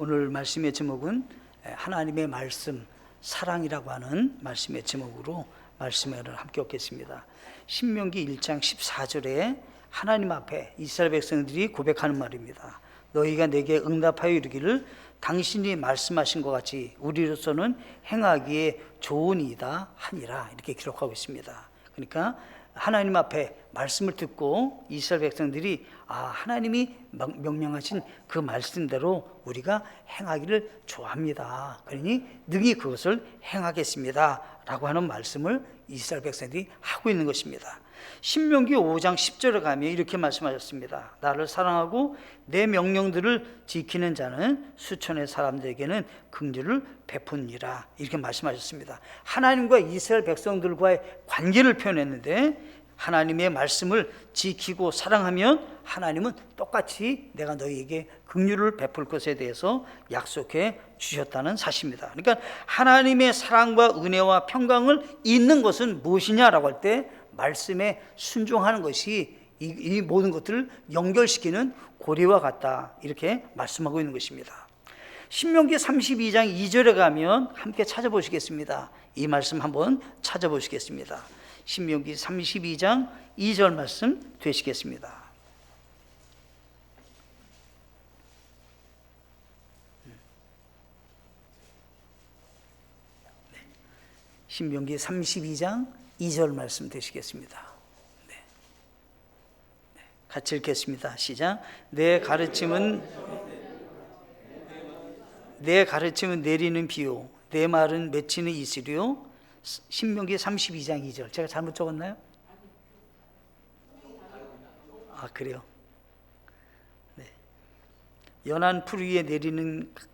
오늘 말씀의 제목은 하나님의 말씀, 사랑이라고 하는 말씀의 제목으로 말씀을 함께 읽겠습니다. 신명기 1장 14절에 하나님 앞에 이스라엘 백성들이 고백하는 말입니다. 너희가 내게 응답하여 이르기를 당신이 말씀하신 것 같이 우리로서는 행하기에 좋으니이다 하니라, 이렇게 기록하고 있습니다. 그러니까 하나님 앞에 말씀을 듣고 이스라엘 백성들이 하나님이 명령하신 그 말씀대로 우리가 행하기를 좋아합니다. 그러니 능히 그것을 행하겠습니다 라고 하는 말씀을 이스라엘 백성들이 하고 있는 것입니다. 신명기 5장 10절에 가면 이렇게 말씀하셨습니다. 나를 사랑하고 내 명령들을 지키는 자는 수천의 사람들에게는 긍휼을 베푸니라, 이렇게 말씀하셨습니다. 하나님과 이스라엘 백성들과의 관계를 표현했는데, 하나님의 말씀을 지키고 사랑하면 하나님은 똑같이 내가 너희에게 긍휼을 베풀 것에 대해서 약속해 주셨다는 사실입니다. 그러니까 하나님의 사랑과 은혜와 평강을 잇는 것은 무엇이냐라고 할 때 말씀에 순종하는 것이 이 모든 것들을 연결시키는 고리와 같다, 이렇게 말씀하고 있는 것입니다. 신명기 32장 2절에 가면 함께 찾아보시겠습니다. 이 말씀 한번 찾아보시겠습니다. 신명기 32장 2절 말씀 되시겠습니다. 신명기 32장 2절 말씀 되시겠습니다. 같이 읽겠습니다. 시작. 내 가르침은 내리는 비요, 내 말은 맺히는 이슬이요. 신명기 32장 2절 제가 잘못 적었나요? 그래요? 네. 연한 풀 위에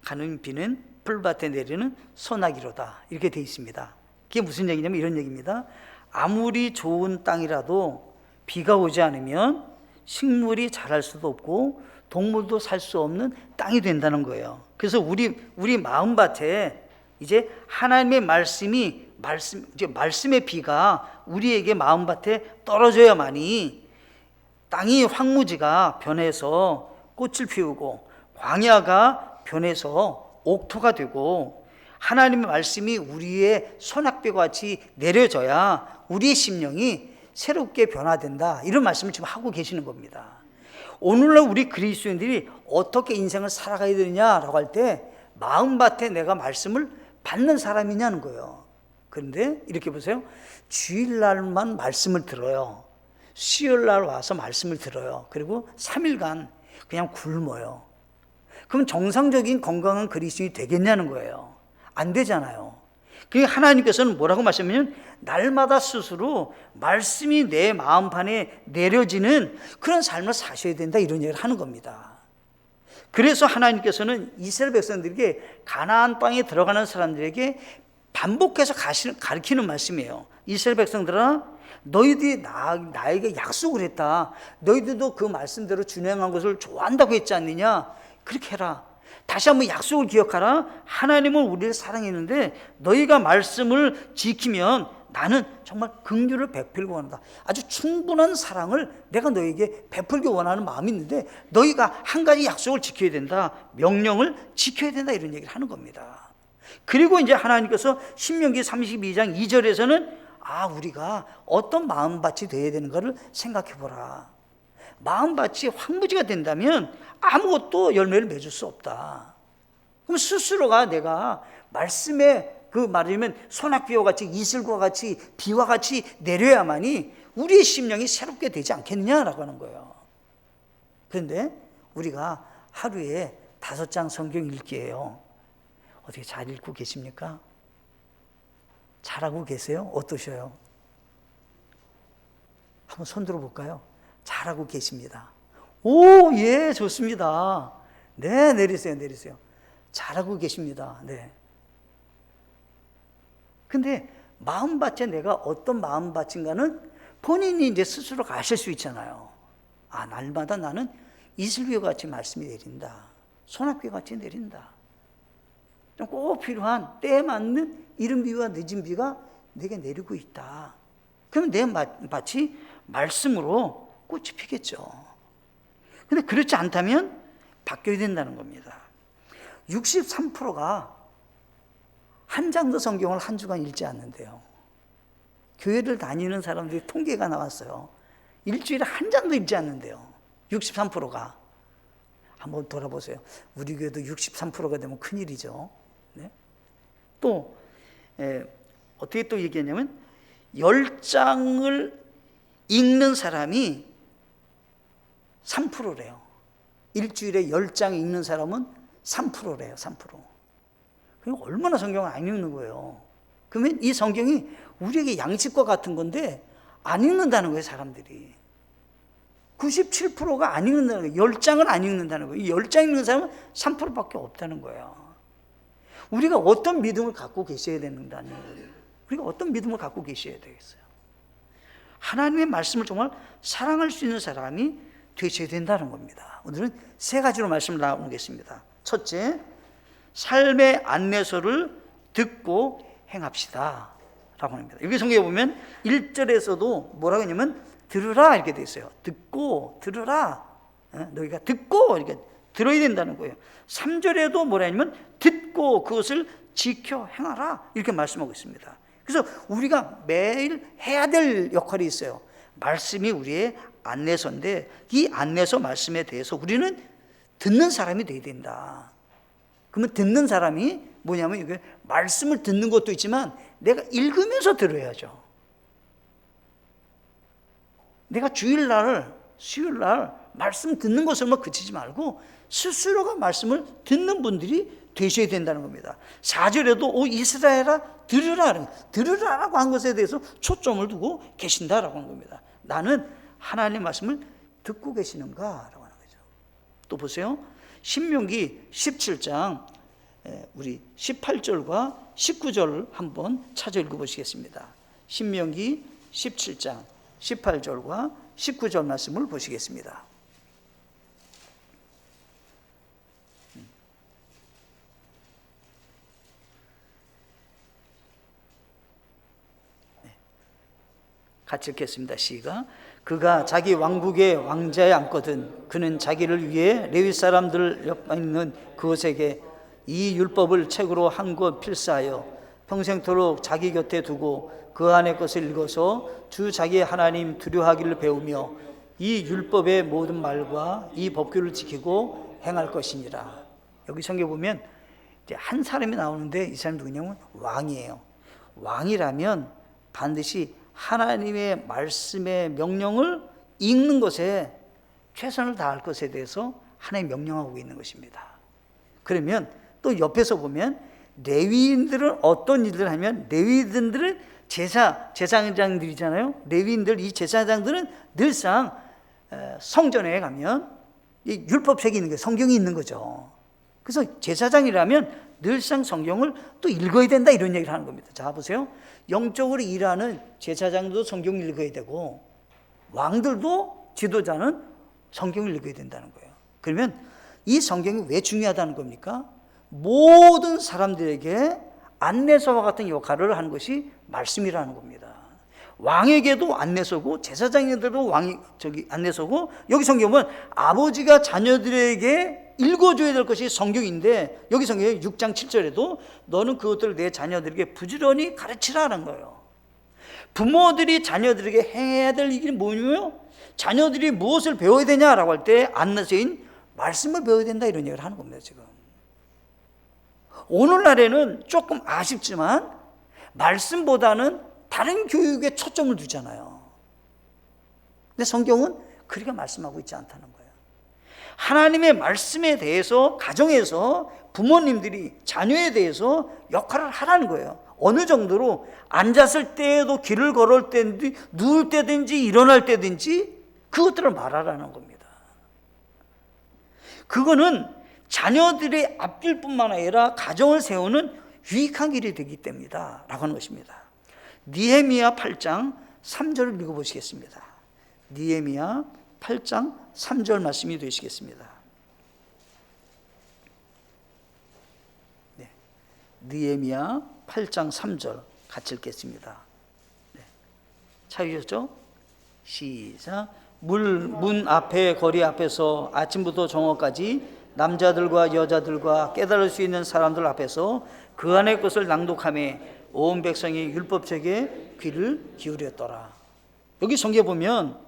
가는 비는 풀밭에 내리는 소나기로다, 이렇게 되어 있습니다. 그게 무슨 얘기냐면 이런 얘기입니다. 아무리 좋은 땅이라도 비가 오지 않으면 식물이 자랄 수도 없고 동물도 살 수 없는 땅이 된다는 거예요. 그래서 우리 마음밭에 이제 하나님의 말씀의 비가 우리에게 마음밭에 떨어져야만이 땅이 황무지가 변해서 꽃을 피우고 광야가 변해서 옥토가 되고 하나님의 말씀이 우리의 소낙비와 같이 내려져야 우리의 심령이 새롭게 변화된다, 이런 말씀을 지금 하고 계시는 겁니다. 오늘날 우리 그리스도인들이 어떻게 인생을 살아가야 되느냐라고 할 때 마음밭에 내가 말씀을 받는 사람이냐는 거예요. 그런데 이렇게 보세요. 주일날만 말씀을 들어요. 수요일날 와서 말씀을 들어요. 그리고 3일간 그냥 굶어요. 그럼 정상적인 건강한 그리스도인이 되겠냐는 거예요. 안 되잖아요. 그러니까 하나님께서는 뭐라고 말씀하냐면 날마다 스스로 말씀이 내 마음판에 내려지는 그런 삶을 사셔야 된다, 이런 얘기를 하는 겁니다. 그래서 하나님께서는 이스라엘 백성들에게 가나안 땅에 들어가는 사람들에게 반복해서 가르치는 말씀이에요. 이스라엘 백성들아, 너희들이 나에게 약속을 했다. 너희들도 그 말씀대로 준행한 것을 좋아한다고 했지 않느냐? 그렇게 해라. 다시 한번 약속을 기억하라. 하나님은 우리를 사랑했는데 너희가 말씀을 지키면 나는 정말 긍휼을 베풀고 원한다. 아주 충분한 사랑을 내가 너희에게 베풀기 원하는 마음이 있는데 너희가 한 가지 약속을 지켜야 된다. 명령을 지켜야 된다, 이런 얘기를 하는 겁니다. 그리고 이제 하나님께서 신명기 32장 2절에서는 우리가 어떤 마음밭이 되어야 되는가를 생각해 보라. 마음밭이 황무지가 된다면 아무것도 열매를 맺을 수 없다. 그럼 스스로가 내가 말씀에 그 말이면 소낙비와 같이 이슬과 같이 비와 같이 내려야만이 우리의 심령이 새롭게 되지 않겠느냐라고 하는 거예요. 그런데 우리가 하루에 5장 성경 읽기예요. 어떻게 잘 읽고 계십니까? 잘하고 계세요? 어떠셔요? 한번 손 들어볼까요? 잘하고 계십니다. 예, 좋습니다. 네, 내리세요. 잘하고 계십니다. 네. 근데 마음밭에 내가 어떤 마음밭인가는 본인이 이제 스스로 아실 수 있잖아요. 날마다 나는 이슬비와 같이 말씀이 내린다. 소낙비와 같이 내린다. 꼭 필요한 때에 맞는 이른 비와 늦은 비가 내게 내리고 있다. 그럼 내 밭이 말씀으로 꽃이 피겠죠. 근데 그렇지 않다면 바뀌어야 된다는 겁니다. 63%가 한 장도 성경을 한 주간 읽지 않는데요. 교회를 다니는 사람들이 통계가 나왔어요. 일주일에 한 장도 읽지 않는데요. 63%가. 한번 돌아보세요. 우리 교회도 63%가 되면 큰일이죠. 네? 또 어떻게 또 얘기했냐면 10장을 읽는 사람이 3%래요. 일주일에 10장 읽는 사람은 3%래요. 3%. 그럼 얼마나 성경을 안 읽는 거예요. 그러면 이 성경이 우리에게 양식과 같은 건데 안 읽는다는 거예요. 사람들이. 97%가 안 읽는다는 거예요. 10장을 안 읽는다는 거예요. 이 10장 읽는 사람은 3%밖에 없다는 거예요. 우리가 어떤 믿음을 갖고 계셔야 된다는 거예요. 우리가 어떤 믿음을 갖고 계셔야 되겠어요. 하나님의 말씀을 정말 사랑할 수 있는 사람이 되셔야 된다는 겁니다. 오늘은 3가지로 말씀을 나누겠습니다. 첫째, 삶의 안내서를 듣고 행합시다 라고 합니다. 여기 성경에 보면 1절에서도 뭐라고 했냐면 들으라 이렇게 돼 있어요. 듣고 들으라. 너희가 듣고 이렇게 들어야 된다는 거예요. 3절에도 뭐라 하냐면 듣고 그것을 지켜 행하라 이렇게 말씀하고 있습니다. 그래서 우리가 매일 해야 될 역할이 있어요. 말씀이 우리의 안내서인데 이 안내서 말씀에 대해서 우리는 듣는 사람이 돼야 된다. 그러면 듣는 사람이 뭐냐면 이게 말씀을 듣는 것도 있지만 내가 읽으면서 들어야죠. 내가 주일날, 수요일날 말씀 듣는 것으로만 그치지 말고 스스로가 말씀을 듣는 분들이 되셔야 된다는 겁니다. 4절에도 오 이스라엘아 들으라, 들으라라고 한 것에 대해서 초점을 두고 계신다라고 하는 겁니다. 나는 하나님의 말씀을 듣고 계시는가라고 하는 거죠. 또 보세요. 신명기 17장 우리 18절과 19절을 한번 찾아 읽어보시겠습니다. 신명기 17장 18절과 19절 말씀을 보시겠습니다. 같이 읽겠습니다. 시가 그가 자기 왕국의 왕자에 앉거든 그는 자기를 위해 레위 사람들 옆에 있는 그것에게 이 율법을 책으로 한 권 필사하여 평생토록 자기 곁에 두고 그 안의 것을 읽어서 주 자기 하나님 두려워하기를 배우며 이 율법의 모든 말과 이 법규를 지키고 행할 것이니라. 여기 성경 보면 이제 한 사람이 나오는데 이 사람이 누구냐면 왕이에요. 왕이라면 반드시 하나님의 말씀의 명령을 읽는 것에 최선을 다할 것에 대해서 하나님 명령하고 있는 것입니다. 그러면 또 옆에서 보면 레위인들은 어떤 일을 하면 레위인들은 제사장들이잖아요. 레위인들 이 제사장들은 늘상 성전에 가면 이 율법책이 있는 게 성경이 있는 거죠. 그래서 제사장이라면 늘상 성경을 또 읽어야 된다 이런 얘기를 하는 겁니다. 자 보세요. 영적으로 일하는 제사장도 성경을 읽어야 되고 왕들도 지도자는 성경을 읽어야 된다는 거예요. 그러면 이 성경이 왜 중요하다는 겁니까? 모든 사람들에게 안내서와 같은 역할을 하는 것이 말씀이라는 겁니다. 왕에게도 안내서고 제사장에게도 안내서고 여기 성경 보면 아버지가 자녀들에게 읽어줘야 될 것이 성경인데 여기 성경에 6장 7절에도 너는 그것들을 내 자녀들에게 부지런히 가르치라는 거예요. 부모들이 자녀들에게 해야 될 일이 뭐냐면 자녀들이 무엇을 배워야 되냐라고 할 때 안내서인 말씀을 배워야 된다 이런 얘기를 하는 겁니다. 지금 오늘날에는 조금 아쉽지만 말씀보다는 다른 교육에 초점을 두잖아요. 근데 성경은 그렇게 말씀하고 있지 않다는 거예요. 하나님의 말씀에 대해서 가정에서 부모님들이 자녀에 대해서 역할을 하라는 거예요. 어느 정도로 앉았을 때에도 길을 걸을 때든지 누울 때든지 일어날 때든지 그것들을 말하라는 겁니다. 그거는 자녀들의 앞길뿐만 아니라 가정을 세우는 유익한 길이 되기 때문이다 라고 하는 것입니다. 느헤미야 8장 3절을 읽어보시겠습니다. 느헤미야 8장 3절 말씀이 되시겠습니다. 네. 느헤미야 8장 3절 같이 읽겠습니다. 네. 찾으셨죠? 시작. 문 앞에 거리 앞에서 아침부터 정오까지 남자들과 여자들과 깨달을 수 있는 사람들 앞에서 그 안의 것을 낭독하며 온 백성이 율법책에 귀를 기울였더라. 여기 성경에 보면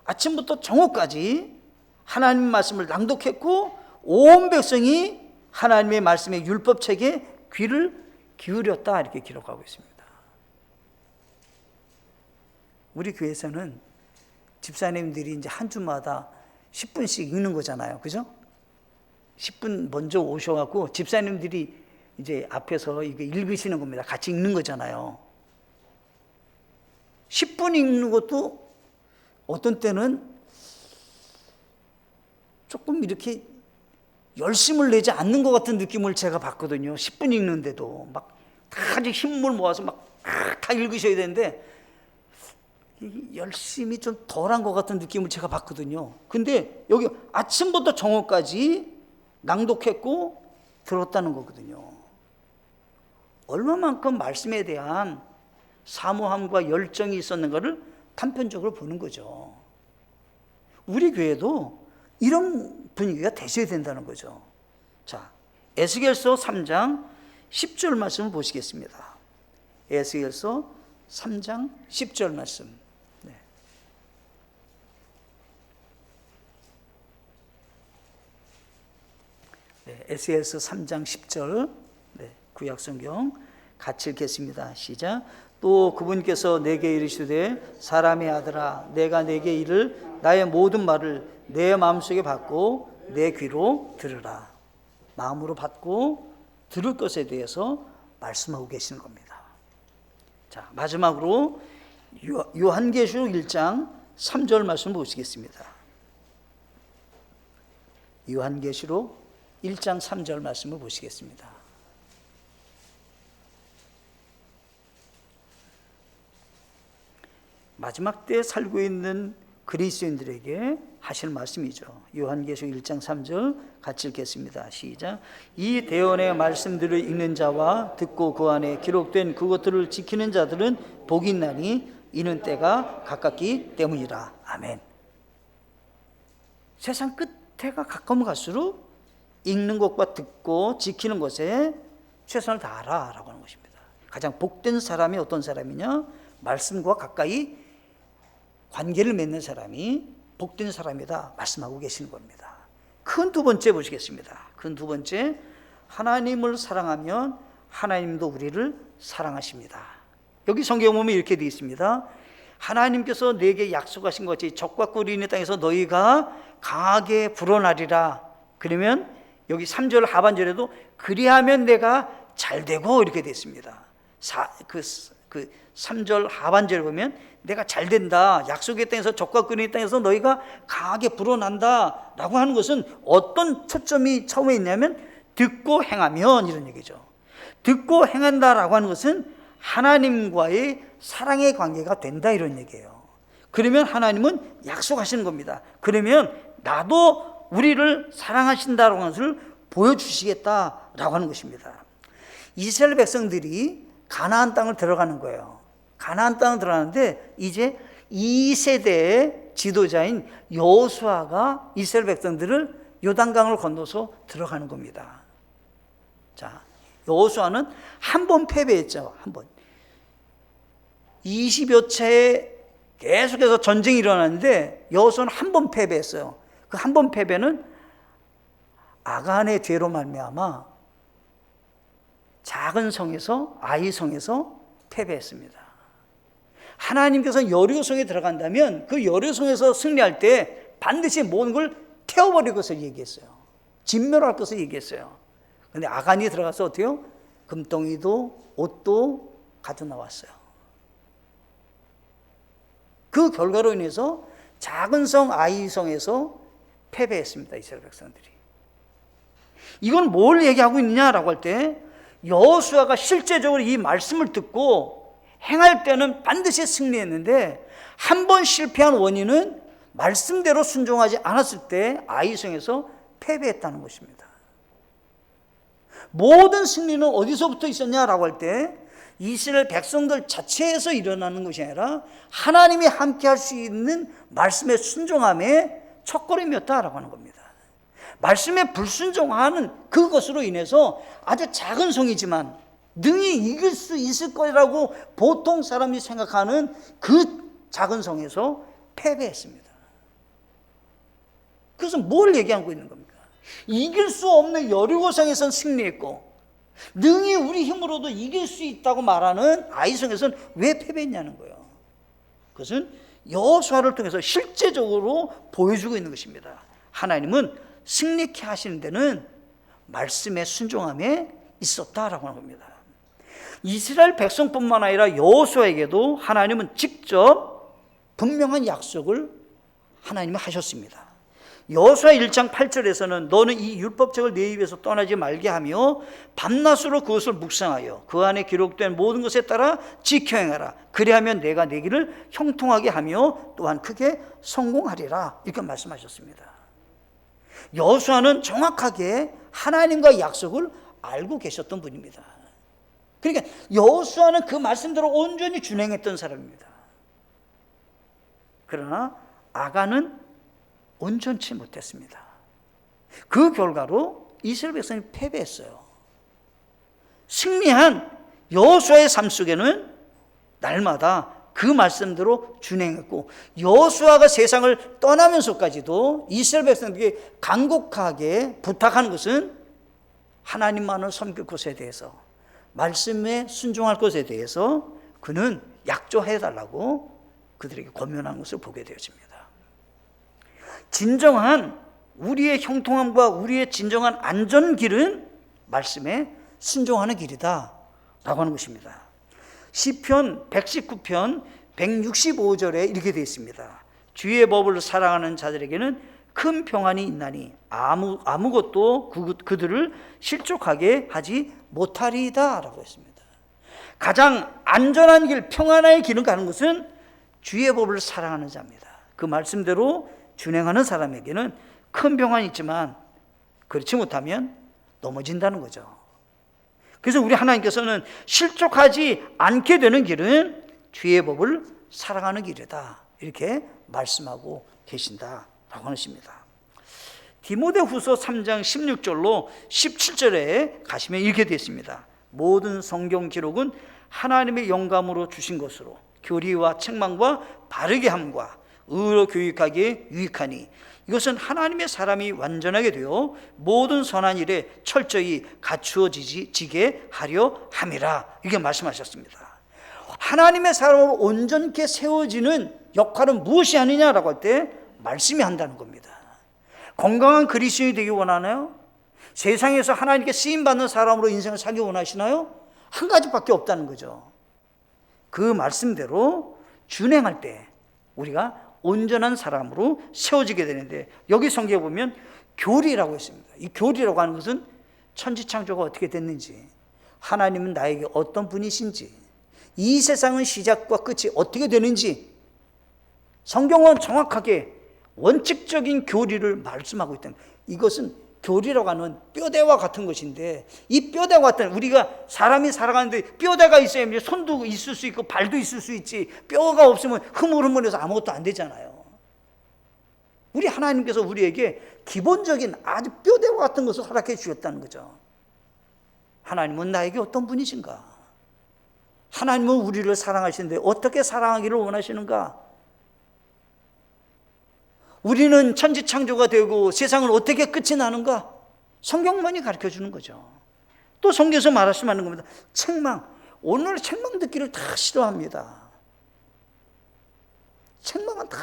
아침부터 정오까지 하나님 말씀을 낭독했고 온 백성이 하나님의 말씀의 율법책에 귀를 기울였다 이렇게 기록하고 있습니다. 우리 교회에서는 집사님들이 이제 한 주마다 10분씩 읽는 거잖아요. 그죠? 10분 먼저 오셔갖고 집사님들이 이제 앞에서 이게 읽으시는 겁니다. 같이 읽는 거잖아요. 10분 읽는 것도 어떤 때는 조금 이렇게 열심을 내지 않는 것 같은 느낌을 제가 받거든요. 10분 읽는데도 막 다 힘을 모아서 막 다 읽으셔야 되는데 열심히 좀 덜한 것 같은 느낌을 제가 받거든요. 근데 여기 아침부터 정오까지 낭독했고 들었다는 거거든요. 얼마만큼 말씀에 대한 사모함과 열정이 있었는가를 단편적으로 보는 거죠. 우리 교회도 이런 분위기가 되셔야 된다는 거죠. 자, 에스겔서 3장 10절 말씀을 보시겠습니다. 에스겔서 3장 10절 말씀. 에스겔서 3장 10절 구약성경 같이 읽겠습니다. 시작. 또 그분께서 내게 이르시되 사람의 아들아 내가 내게 이를 나의 모든 말을 내 마음속에 받고 내 귀로 들으라. 마음으로 받고 들을 것에 대해서 말씀하고 계시는 겁니다. 자, 마지막으로 요한계시록 1장 3절 말씀 보시겠습니다. 요한계시록 1장 3절 말씀을 보시겠습니다. 마지막 때에 살고 있는 그리스도인들에게 하실 말씀이죠. 요한계시록 1장 3절 같이 읽겠습니다. 시작. 이 대언의 말씀들을 읽는 자와 듣고 그 안에 기록된 그것들을 지키는 자들은 복이 있나니 이는 때가 가깝기 때문이라. 아멘. 세상 끝에가 가까우면 갈수록 읽는 것과 듣고 지키는 것에 최선을 다하라라고 하는 것입니다. 가장 복된 사람이 어떤 사람이냐? 말씀과 가까이 관계를 맺는 사람이 복된 사람이다 말씀하고 계시는 겁니다. 큰 두 번째 보시겠습니다. 큰 두 번째, 하나님을 사랑하면 하나님도 우리를 사랑하십니다. 여기 성경에 보면 이렇게 되어 있습니다. 하나님께서 내게 약속하신 것이 적과 꿀이 있는 땅에서 너희가 강하게 불어나리라. 그러면 여기 3절 하반절에도 그리하면 내가 잘되고 이렇게 되어 있습니다. 그 3절 하반절에 보면 내가 잘된다, 약속의 땅에서 적과 꿀이 있는 땅에서 너희가 강하게 불어난다 라고 하는 것은 어떤 초점이 처음에 있냐면 듣고 행하면 이런 얘기죠. 듣고 행한다라고 하는 것은 하나님과의 사랑의 관계가 된다 이런 얘기예요. 그러면 하나님은 약속하시는 겁니다. 그러면 나도 우리를 사랑하신다라고 하는 것을 보여주시겠다라고 하는 것입니다. 이스라엘 백성들이 가나안 땅을 들어가는 거예요. 가나안 땅을 들어가는데 이제 2세대의 지도자인 여호수아가 이스라엘 백성들을 요단강을 건너서 들어가는 겁니다. 자, 여호수아는 한 번 패배했죠. 한 번. 20여 차례 계속해서 전쟁이 일어났는데 여호수아는 한 번 패배했어요. 그 한 번 패배는 아간의 죄로 말미암아 작은 성에서 아이 성에서 패배했습니다. 하나님께서 여리고성에 들어간다면 그 여리고성에서 승리할 때 반드시 모든 걸 태워버릴 것을 얘기했어요. 진멸할 것을 얘기했어요. 그런데 아간이 들어가서 어때요? 금덩이도 옷도 가져 나왔어요. 그 결과로 인해서 작은 성 아이성에서 패배했습니다. 이스라엘 백성들이. 이건 뭘 얘기하고 있느냐라고 할 때 여호수아가 실제적으로 이 말씀을 듣고 행할 때는 반드시 승리했는데 한 번 실패한 원인은 말씀대로 순종하지 않았을 때 아이성에서 패배했다는 것입니다. 모든 승리는 어디서부터 있었냐라고 할 때 이스라엘 백성들 자체에서 일어나는 것이 아니라 하나님이 함께 할 수 있는 말씀에 순종함의 첫걸음이었다라고 하는 겁니다. 말씀에 불순종하는 그것으로 인해서 아주 작은 성이지만 능히 이길 수 있을 거라고 보통 사람이 생각하는 그 작은 성에서 패배했습니다. 그래서 뭘 얘기하고 있는 겁니까? 이길 수 없는 여리고성에서는 승리했고 능히 우리 힘으로도 이길 수 있다고 말하는 아이성에서는 왜 패배했냐는 거예요. 그것은 여호수아를 통해서 실제적으로 보여주고 있는 것입니다. 하나님은 승리케 하시는 데는 말씀의 순종함에 있었다라고 하는 겁니다. 이스라엘 백성뿐만 아니라 여호수아에게도 하나님은 직접 분명한 약속을 하나님이 하셨습니다. 여호수아 1장 8절에서는 너는 이 율법책을 내 입에서 떠나지 말게 하며 밤낮으로 그것을 묵상하여 그 안에 기록된 모든 것에 따라 지켜 행하라. 그리하면 내가 내 길을 형통하게 하며 또한 크게 성공하리라. 이렇게 말씀하셨습니다. 여호수아는 정확하게 하나님과의 약속을 알고 계셨던 분입니다. 그러니까 여호수아는 그 말씀대로 온전히 준행했던 사람입니다. 그러나 아간은 온전치 못했습니다. 그 결과로 이스라엘 백성이 패배했어요. 승리한 여호수아의 삶 속에는 날마다 그 말씀대로 준행했고 여호수아가 세상을 떠나면서까지도 이스라엘 백성들에게 간곡하게 부탁하는 것은 하나님만을 섬길 것에 대해서 말씀에 순종할 것에 대해서 그는 약조해달라고 그들에게 권면한 것을 보게 되어집니다. 진정한 우리의 형통함과 우리의 진정한 안전길은 말씀에 순종하는 길이다 라고 하는 것입니다. 시편 119편 165절에 이렇게 되어 있습니다. 주의 법을 사랑하는 자들에게는 큰 평안이 있나니 아무것도 그들을 실족하게 하지 못하리이다 라고 했습니다. 가장 안전한 길, 평안의 길을 가는 것은 주의 법을 사랑하는 자입니다. 그 말씀대로 준행하는 사람에게는 큰 평안이 있지만 그렇지 못하면 넘어진다는 거죠. 그래서 우리 하나님께서는 실족하지 않게 되는 길은 주의 법을 사랑하는 길이다 이렇게 말씀하고 계신다라고 하십니다. 디모데후서 3장 16절로 17절에 가시면 이렇게 되어 있습니다. 모든 성경 기록은 하나님의 영감으로 주신 것으로 교리와 책망과 바르게 함과 의로 교육하기에 유익하니 이것은 하나님의 사람이 완전하게 되어 모든 선한 일에 철저히 갖추어지게 하려 함이라 이렇게 말씀하셨습니다. 하나님의 사람으로 온전케 세워지는 역할은 무엇이 아니냐라고 할 때 말씀이 한다는 겁니다. 건강한 그리스도인이 되기 원하나요? 세상에서 하나님께 쓰임받는 사람으로 인생을 살기 원하시나요? 한 가지밖에 없다는 거죠. 그 말씀대로 준행할 때 우리가 온전한 사람으로 세워지게 되는데 여기 성경에 보면 교리라고 했습니다. 이 교리라고 하는 것은 천지창조가 어떻게 됐는지 하나님은 나에게 어떤 분이신지 이 세상은 시작과 끝이 어떻게 되는지 성경은 정확하게 원칙적인 교리를 말씀하고 있다는 거예요. 이것은 교리라고 하는 뼈대와 같은 것인데 이 뼈대와 같은 우리가 사람이 살아가는데 뼈대가 있어야 손도 있을 수 있고 발도 있을 수 있지 뼈가 없으면 흐물흐물해서 아무것도 안 되잖아요. 우리 하나님께서 우리에게 기본적인 아주 뼈대와 같은 것을 허락해 주셨다는 거죠. 하나님은 나에게 어떤 분이신가? 하나님은 우리를 사랑하시는데 어떻게 사랑하기를 원하시는가? 우리는 천지창조가 되고 세상은 어떻게 끝이 나는가? 성경만이 가르쳐주는 거죠. 또 성경에서 말씀하는 겁니다. 책망. 오늘 책망 듣기를 다 싫어합니다. 책망은 다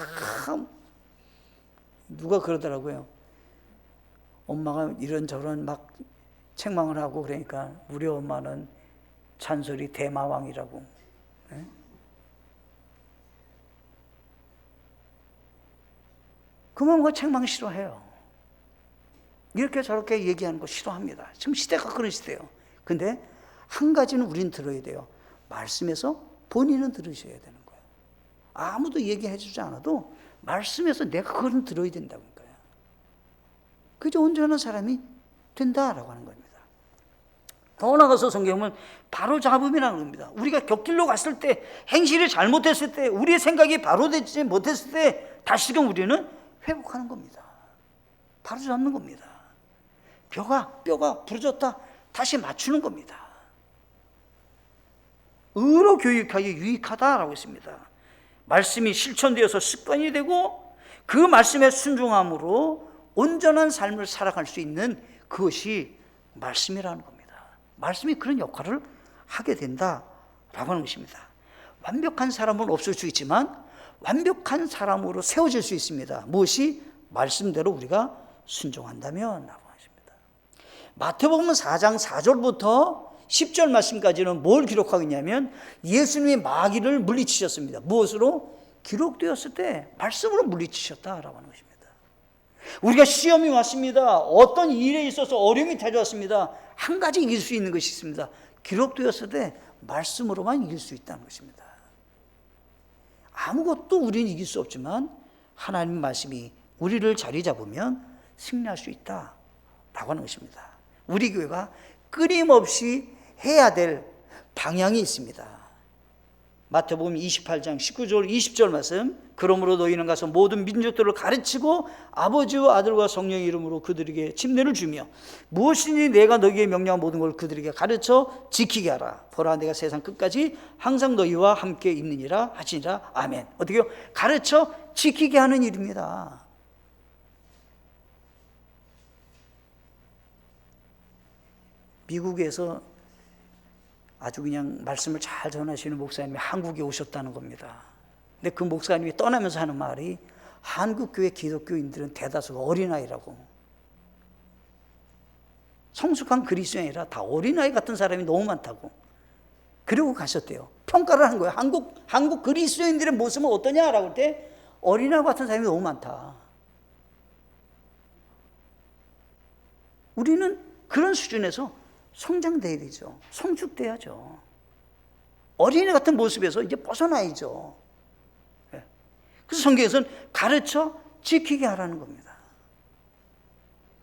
누가 그러더라고요. 엄마가 이런저런 막 책망을 하고 그러니까 우리 엄마는 잔소리 대마왕이라고. 네? 그만 그 책망 싫어해요. 이렇게 저렇게 얘기하는 거 싫어합니다. 지금 시대가 그런 시대예요. 근데 한 가지는 우린 들어야 돼요. 말씀에서 본인은 들으셔야 되는 거예요. 아무도 얘기해 주지 않아도 말씀에서 내가 그건 들어야 된다는 거예요. 그저 온전한 사람이 된다라고 하는 겁니다. 더 나아가서 성경은 바로 잡음이라는 겁니다. 우리가 곁길로 갔을 때 행실이 잘못됐을 때 우리의 생각이 바로 되지 못했을 때 다시금 우리는 회복하는 겁니다. 바로 잡는 겁니다. 뼈가 부러졌다. 다시 맞추는 겁니다. 의로 교육하기 유익하다라고 했습니다. 말씀이 실천되어서 습관이 되고 그 말씀에 순종함으로 온전한 삶을 살아갈 수 있는 그것이 말씀이라는 겁니다. 말씀이 그런 역할을 하게 된다라고 하는 것입니다. 완벽한 사람은 없을 수 있지만 완벽한 사람으로 세워질 수 있습니다. 무엇이? 말씀대로 우리가 순종한다면 라고 하십니다. 마태복음 4장 4절부터 10절 말씀까지는 뭘 기록하고 있냐면 예수님이 마귀를 물리치셨습니다. 무엇으로? 기록되었을 때 말씀으로 물리치셨다라고 하는 것입니다. 우리가 시험이 왔습니다. 어떤 일에 있어서 어려움이 찾아왔습니다. 한 가지 이길 수 있는 것이 있습니다. 기록되었을 때 말씀으로만 이길 수 있다는 것입니다. 아무것도 우리는 이길 수 없지만 하나님의 말씀이 우리를 자리 잡으면 승리할 수 있다라고 하는 것입니다. 우리 교회가 끊임없이 해야 될 방향이 있습니다. 마태복음 28장 19절 20절 말씀, 그러므로 너희는 가서 모든 민족들을 가르치고 아버지와 아들과 성령의 이름으로 그들에게 침례를 주며 무엇이니 내가 너희에게 명령한 모든 걸 그들에게 가르쳐 지키게 하라. 보라 내가 세상 끝까지 항상 너희와 함께 있느니라 하시니라. 아멘. 어떻게요? 가르쳐 지키게 하는 일입니다. 미국에서 아주 그냥 말씀을 잘 전하시는 목사님이 한국에 오셨다는 겁니다. 근데 그 목사님이 떠나면서 하는 말이 한국교회 기독교인들은 대다수가 어린아이라고. 성숙한 그리스도인이 아니라 다 어린아이 같은 사람이 너무 많다고. 그리고 가셨대요. 평가를 한 거예요. 한국 그리스도인들의 모습은 어떠냐라고 할 때 어린아이 같은 사람이 너무 많다. 우리는 그런 수준에서 성장돼야 되죠. 성숙돼야죠. 어린애 같은 모습에서 이제 벗어나야죠. 그래서 성경에서는 가르쳐 지키게 하라는 겁니다.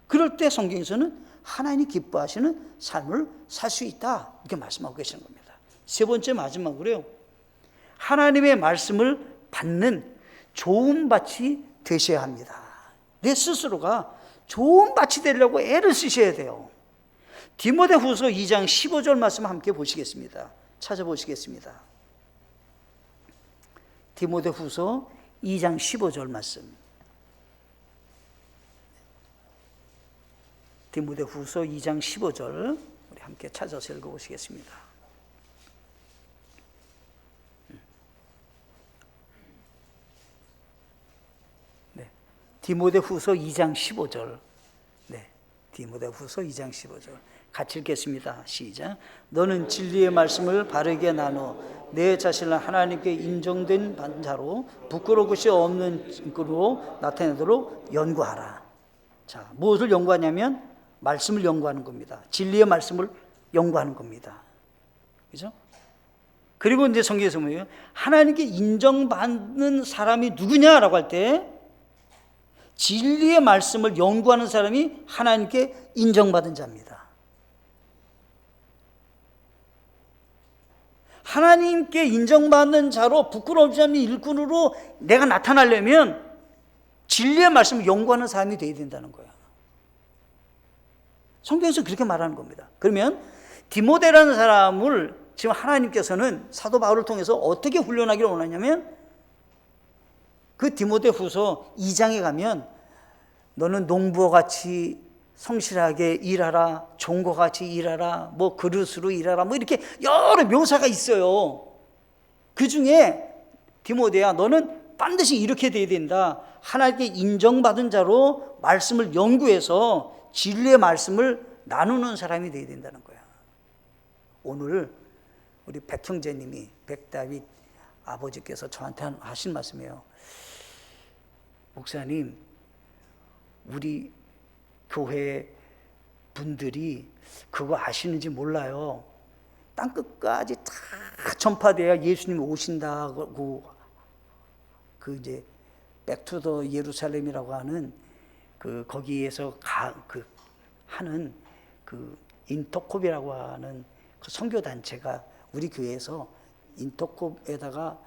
그럴 때 성경에서는 하나님이 기뻐하시는 삶을 살 수 있다 이렇게 말씀하고 계시는 겁니다. 세 번째 마지막으로요, 하나님의 말씀을 받는 좋은 밭이 되셔야 합니다. 내 스스로가 좋은 밭이 되려고 애를 쓰셔야 돼요. 디모데후서 2장 15절 말씀 함께 보시겠습니다. 찾아보시겠습니다. 디모데후서 2장 15절 말씀. 디모데후서 2장 15절 우리 함께 찾아서 읽어보시겠습니다. 네, 디모데후서 2장 15절. 네, 디모데후서 2장 15절. 같이 읽겠습니다. 시작. 너는 진리의 말씀을 바르게 나누어 내 자신을 하나님께 인정된 자로 부끄러울 것이 없는 증거로 나타내도록 연구하라. 자, 무엇을 연구하냐면 말씀을 연구하는 겁니다. 진리의 말씀을 연구하는 겁니다. 그죠? 그리고 이제 성경에서 뭐예요? 하나님께 인정받는 사람이 누구냐라고 할 때 진리의 말씀을 연구하는 사람이 하나님께 인정받은 자입니다. 하나님께 인정받는 자로 부끄러움지 않는 일꾼으로 내가 나타나려면 진리의 말씀을 연구하는 사람이 되어야 된다는 거야. 성경에서 그렇게 말하는 겁니다. 그러면 디모데라는 사람을 지금 하나님께서는 사도 바울을 통해서 어떻게 훈련하기를 원하냐면 그 디모데후서 2장에 가면 너는 농부와 같이 성실하게 일하라, 종과 같이 일하라, 뭐 그릇으로 일하라, 뭐 이렇게 여러 묘사가 있어요. 그 중에 디모데야, 너는 반드시 이렇게 돼야 된다. 하나님께 인정받은 자로 말씀을 연구해서 진리의 말씀을 나누는 사람이 돼야 된다는 거야. 오늘 우리 백 형제님이, 백다윗 아버지께서 저한테 하신 말씀이에요. 목사님, 우리 교회 분들이 그거 아시는지 몰라요. 땅끝까지 다 전파돼야 예수님이 오신다고 그 이제 백투더 예루살렘이라고 하는 그 거기에서 하는 그 인터콥이라고 하는 그 선교 단체가 우리 교회에서 인터콥에다가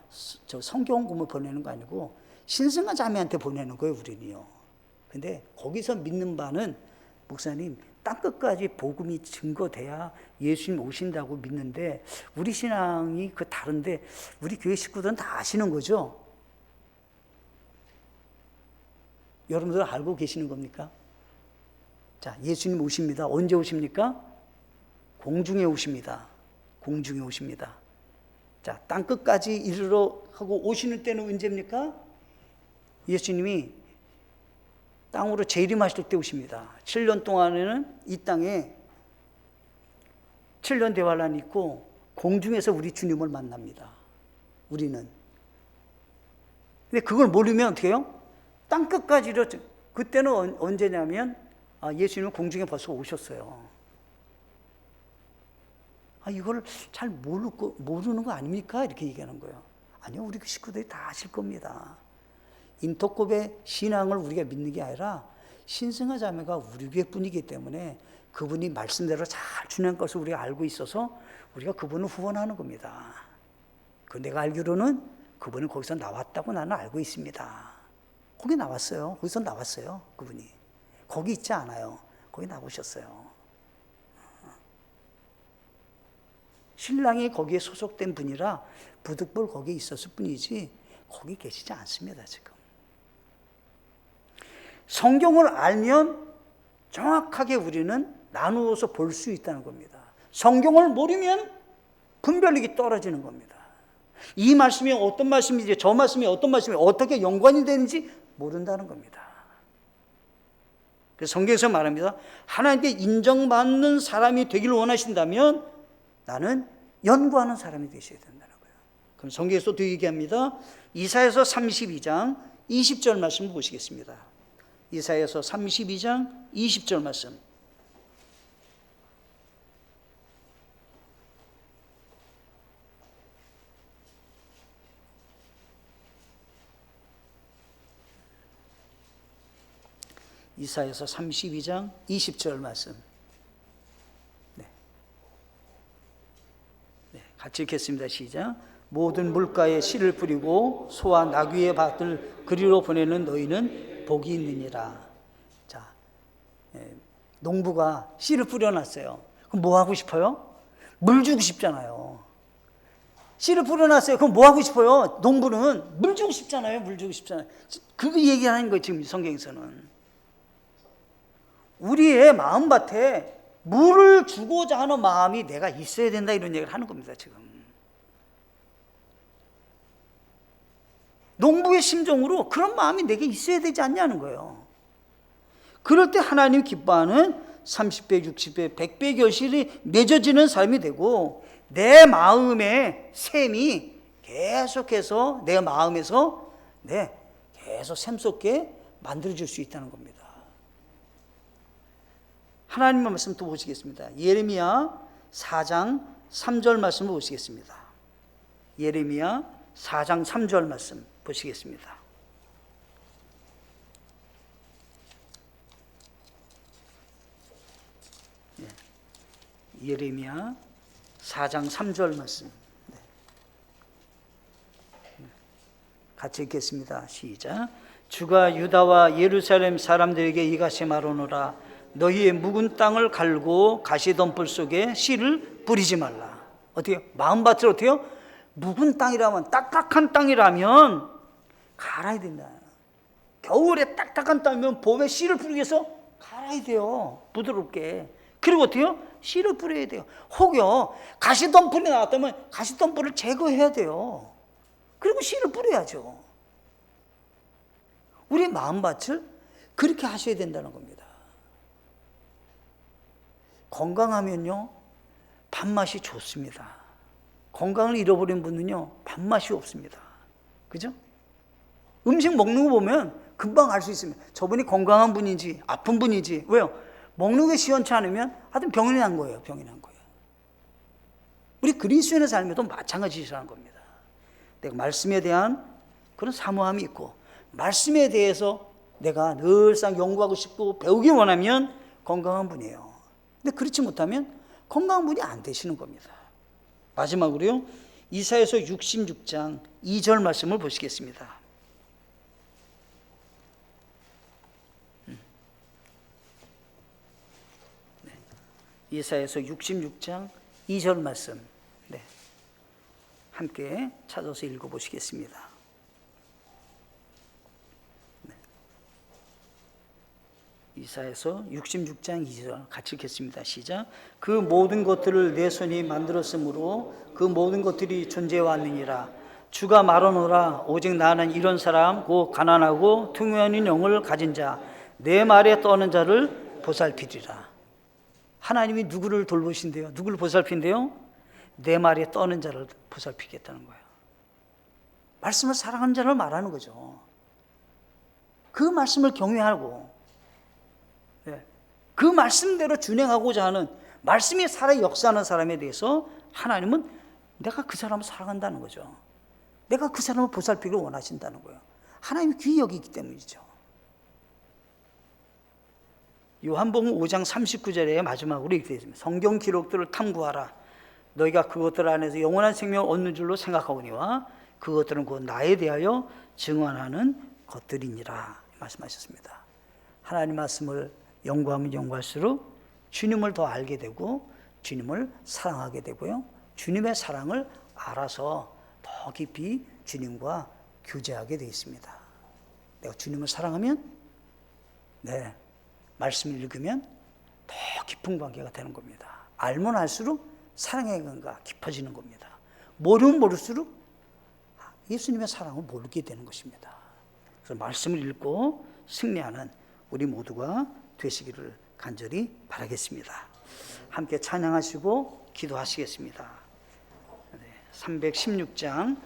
저 성경금을 보내는 거 아니고 신승아 자매한테 보내는 거예요, 우리는요. 근데 거기서 믿는 바는 목사님 땅끝까지 복음이 증거돼야 예수님 오신다고 믿는데 우리 신앙이 그 다른데 우리 교회 식구들은 다 아시는 거죠? 여러분들 알고 계시는 겁니까? 자, 예수님 오십니다. 언제 오십니까? 공중에 오십니다. 공중에 오십니다. 자, 땅끝까지 이르러 하고 오시는 때는 언제입니까? 예수님이 땅으로 재림하실 때 오십니다. 7년 동안에는 이 땅에 7년 대환란이 있고 공중에서 우리 주님을 만납니다. 우리는. 근데 그걸 모르면 어떻게 해요? 땅끝까지 이르러, 그때는 언제냐면 예수님은 공중에 벌써 오셨어요. 이걸 잘 모르는 거 아닙니까? 이렇게 얘기하는 거예요. 아니요, 우리 식구들이 다 아실 겁니다. 인터콥의 신앙을 우리가 믿는 게 아니라 신승하 자매가 우리 교회뿐이기 때문에 그분이 말씀대로 잘 준행한 것을 우리가 알고 있어서 우리가 그분을 후원하는 겁니다. 내가 알기로는 그분은 거기서 나왔다고 나는 알고 있습니다. 거기 나왔어요. 거기서 나왔어요. 그분이. 거기 있지 않아요. 거기 나오셨어요. 신랑이 거기에 소속된 분이라 부득불 거기에 있었을 뿐이지 거기 계시지 않습니다. 지금 성경을 알면 정확하게 우리는 나누어서 볼 수 있다는 겁니다. 성경을 모르면 분별력이 떨어지는 겁니다. 이 말씀이 어떤 말씀인지 저 말씀이 어떤 말씀이 어떻게 연관이 되는지 모른다는 겁니다. 그래서 성경에서 말합니다. 하나님께 인정받는 사람이 되기를 원하신다면 나는 연구하는 사람이 되셔야 된다는 거예요. 그럼 성경에서 또 얘기합니다. 이사야서 32장 20절 말씀을 보시겠습니다. 이사야서 32장 20절 말씀. 이사야서 32장 20절 말씀. 같이 읽겠습니다. 시작. 모든 물가에 씨를 뿌리고 소와 나귀의 밭을 그리로 보내는 너희는 복이 있느니라. 자, 농부가 씨를 뿌려놨어요. 그럼 뭐 하고 싶어요? 물 주고 싶잖아요. 씨를 뿌려놨어요. 그럼 뭐 하고 싶어요? 농부는 물 주고 싶잖아요. 물 주고 싶잖아요. 그거 얘기하는 거예요. 지금 성경에서는. 우리의 마음밭에 물을 주고자 하는 마음이 내가 있어야 된다 이런 얘기를 하는 겁니다. 지금 농부의 심정으로 그런 마음이 내게 있어야 되지 않냐는 거예요. 그럴 때 하나님 기뻐하는 30배, 60배, 100배 결실이 맺어지는 삶이 되고 내 마음의 샘이 계속해서 내 마음에서 계속 샘솟게 만들어질 수 있다는 겁니다. 하나님의 말씀 또 보시겠습니다. 예레미야 4장 3절 말씀을 보시겠습니다. 예레미야 4장 3절 말씀 보시겠습니다. 예레미야 4장 3절 말씀. 같이 읽겠습니다. 시작. 주가 유다와 예루살렘 사람들에게 이같이 말하노라. 너희의 묵은 땅을 갈고 가시덤불 속에 씨를 뿌리지 말라. 어떻게 마음밭을 어때요? 묵은 땅이라면 딱딱한 땅이라면 갈아야 된다. 겨울에 딱딱한 땅이면 봄에 씨를 뿌리기 위해서 갈아야 돼요. 부드럽게. 그리고 어때요? 씨를 뿌려야 돼요. 혹여 가시덤불이 나왔다면 가시덤불을 제거해야 돼요. 그리고 씨를 뿌려야죠. 우리 마음밭을 그렇게 하셔야 된다는 겁니다. 건강하면요, 밥맛이 좋습니다. 건강을 잃어버린 분은요, 밥맛이 없습니다. 그죠? 음식 먹는 거 보면 금방 알 수 있습니다. 저분이 건강한 분인지 아픈 분인지. 왜요? 먹는 게 시원치 않으면 하여튼 병이 난 거예요. 병이 난 거예요. 우리 그리스도인의 삶에도 마찬가지라는 겁니다. 내가 말씀에 대한 그런 사모함이 있고 말씀에 대해서 내가 늘상 연구하고 싶고 배우기 원하면 건강한 분이에요. 근데 그렇지 못하면 건강한 분이 안 되시는 겁니다. 마지막으로요, 이사야서 66장 2절 말씀을 보시겠습니다. 이사야서 66장 2절 말씀, 네, 함께 찾아서 읽어보시겠습니다. 네. 이사야서 66장 2절 같이 읽겠습니다. 시작. 그 모든 것들을 내 손이 만들었으므로 그 모든 것들이 존재해왔느니라. 주가 말하노라. 오직 나는 이런 사람, 곧 가난하고 퉁명한 영을 가진 자, 내 말에 떠는 자를 보살피리라. 하나님이 누구를 돌보신대요? 누구를 보살핀대요? 내 말에 떠는 자를 보살피겠다는 거예요. 말씀을 사랑하는 자를 말하는 거죠. 그 말씀을 경외하고, 그 말씀대로 준행하고자 하는, 말씀이 살아 역사하는 사람에 대해서 하나님은 내가 그 사람을 사랑한다는 거죠. 내가 그 사람을 보살피기를 원하신다는 거예요. 하나님이 귀히 여기기 때문이죠. 요한복음 5장 39절에 마지막으로 이렇게 되어 있습니다. 성경 기록들을 탐구하라. 너희가 그것들 안에서 영원한 생명을 얻는 줄로 생각하오니와 그것들은 곧 나에 대하여 증언하는 것들이니라 말씀하셨습니다. 하나님 말씀을 연구하면 연구할수록 주님을 더 알게 되고 주님을 사랑하게 되고요, 주님의 사랑을 알아서 더 깊이 주님과 교제하게 되어 있습니다. 내가 주님을 사랑하면, 말씀을 읽으면 더 깊은 관계가 되는 겁니다. 알면 알수록 사랑의 관계가 깊어지는 겁니다. 모르면 모를수록 예수님의 사랑을 모르게 되는 것입니다. 그래서 말씀을 읽고 승리하는 우리 모두가 되시기를 간절히 바라겠습니다. 함께 찬양하시고 기도하시겠습니다. 316장